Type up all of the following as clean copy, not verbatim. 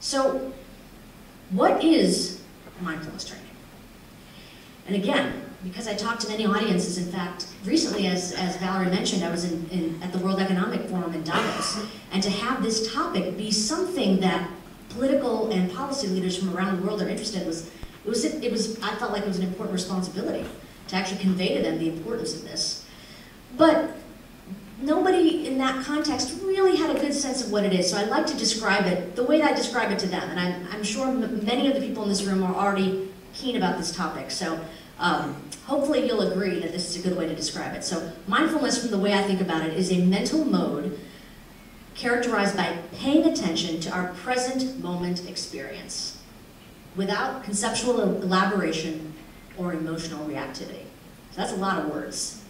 So, what is mindfulness training? And again, because I talked to many audiences, in fact, recently, as Valerie mentioned, I was at the World Economic Forum in Davos, and to have this topic be something that political and policy leaders from around the world are interested in I felt like it was an important responsibility to actually convey to them the importance of this. But nobody in that context really had a good sense of what it is, so I'd like to describe it the way that I describe it to them, and I'm sure many of the people in this room are already keen about this topic, so hopefully you'll agree that this is a good way to describe it. So mindfulness, from the way I think about it, is a mental mode characterized by paying attention to our present moment experience without conceptual elaboration or emotional reactivity. So that's a lot of words.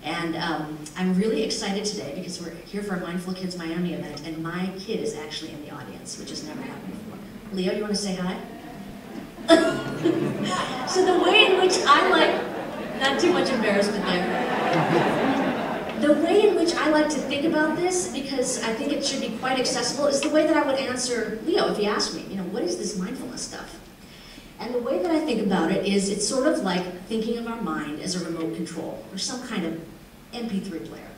And I'm really excited today because we're here for a Mindful Kids Miami event, and my kid is actually in the audience, which has never happened before. Leo, you want to say hi? So the way in which I like, not too much embarrassment there. The way in which I like to think about this, because I think it should be quite accessible, is the way that I would answer Leo if he asked me, what is this mindfulness stuff? And the way that I think about it is it's sort of like thinking of our mind as a remote control or some kind of MP3 player.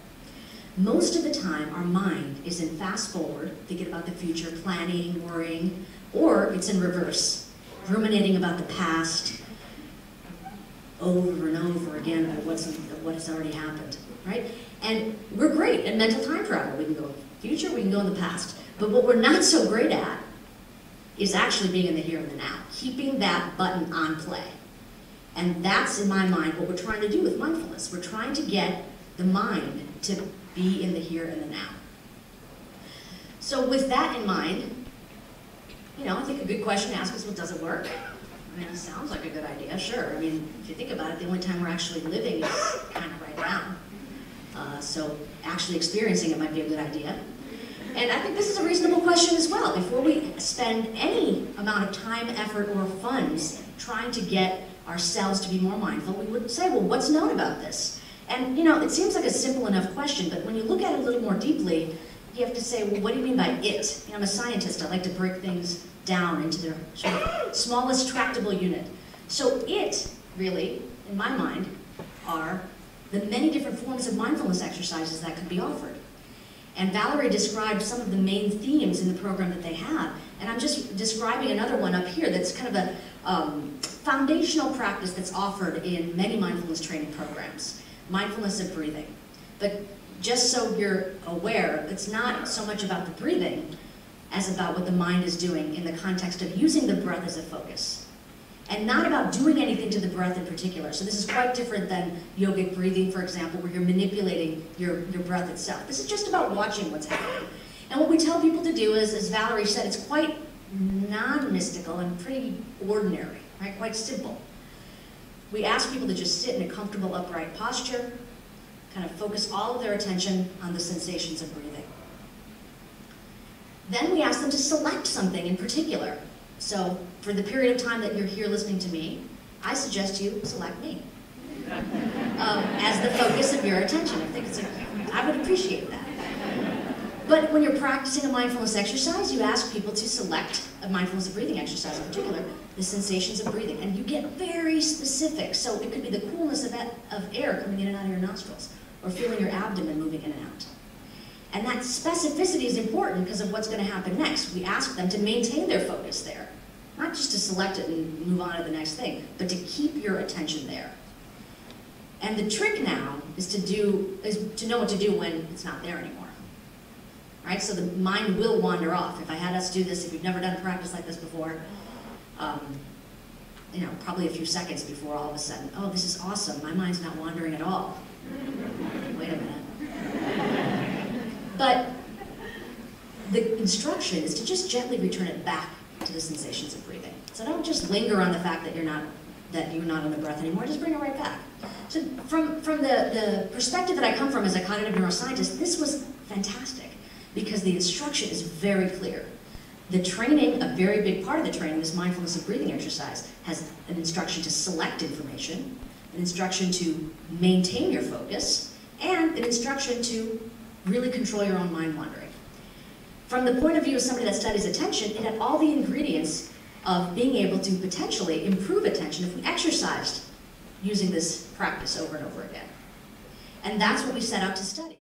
Most of the time, our mind is in fast forward, thinking about the future, planning, worrying, or it's in reverse, ruminating about the past over and over again about what has already happened, right? And we're great at mental time travel. We can go in the future, we can go in the past. But what we're not so great at is actually being in the here and the now, keeping that button on play. And that's, in my mind, what we're trying to do with mindfulness. We're trying to get the mind to be in the here and the now. So with that in mind, I think a good question to ask is, well, does it work? I mean, it sounds like a good idea, sure. I mean, if you think about it, the only time we're actually living is kind of right now. So actually experiencing it might be a good idea. And I think this is a reasonable question as well. Before we spend any amount of time, effort, or funds trying to get ourselves to be more mindful, we would say, well, what's known about this? And it seems like a simple enough question, but when you look at it a little more deeply, you have to say, well, what do you mean by it? I'm a scientist. I like to break things down into their sort of smallest tractable unit. So it, really, in my mind, are the many different forms of mindfulness exercises that could be offered. And Valerie described some of the main themes in the program that they have, and I'm just describing another one up here that's kind of a foundational practice that's offered in many mindfulness training programs, mindfulness of breathing. But just so you're aware, it's not so much about the breathing as about what the mind is doing in the context of using the breath as a focus. And not about doing anything to the breath in particular. So this is quite different than yogic breathing, for example, where you're manipulating your breath itself. This is just about watching what's happening. And what we tell people to do is, as Valerie said, it's quite non-mystical and pretty ordinary, right? Quite simple. We ask people to just sit in a comfortable upright posture, kind of focus all of their attention on the sensations of breathing. Then we ask them to select something in particular. So for the period of time that you're here listening to me, I suggest you select me as the focus of your attention. I would appreciate that. But when you're practicing a mindfulness exercise, you ask people to select a mindfulness of breathing exercise, in particular, the sensations of breathing. And you get very specific. So it could be the coolness of air coming in and out of your nostrils, or feeling your abdomen moving in and out. And that specificity is important because of what's going to happen next. We ask them to maintain their focus there. Not just to select it and move on to the next thing, but to keep your attention there. And the trick now is to know what to do when it's not there anymore. Right? So the mind will wander off. If I had us do this, if you've never done a practice like this before, probably a few seconds before all of a sudden, oh, this is awesome, my mind's not wandering at all. Wait a minute. But the instruction is to just gently return it back to the sensations of breathing. So don't just linger on the fact that you're not in the breath anymore, just bring it right back. So from the perspective that I come from as a cognitive neuroscientist, this was fantastic because the instruction is very clear. The training, a very big part of the training, this mindfulness of breathing exercise, has an instruction to select information, an instruction to maintain your focus, and an instruction to really control your own mind wandering. From the point of view of somebody that studies attention, it had all the ingredients of being able to potentially improve attention if we exercised using this practice over and over again. And that's what we set out to study.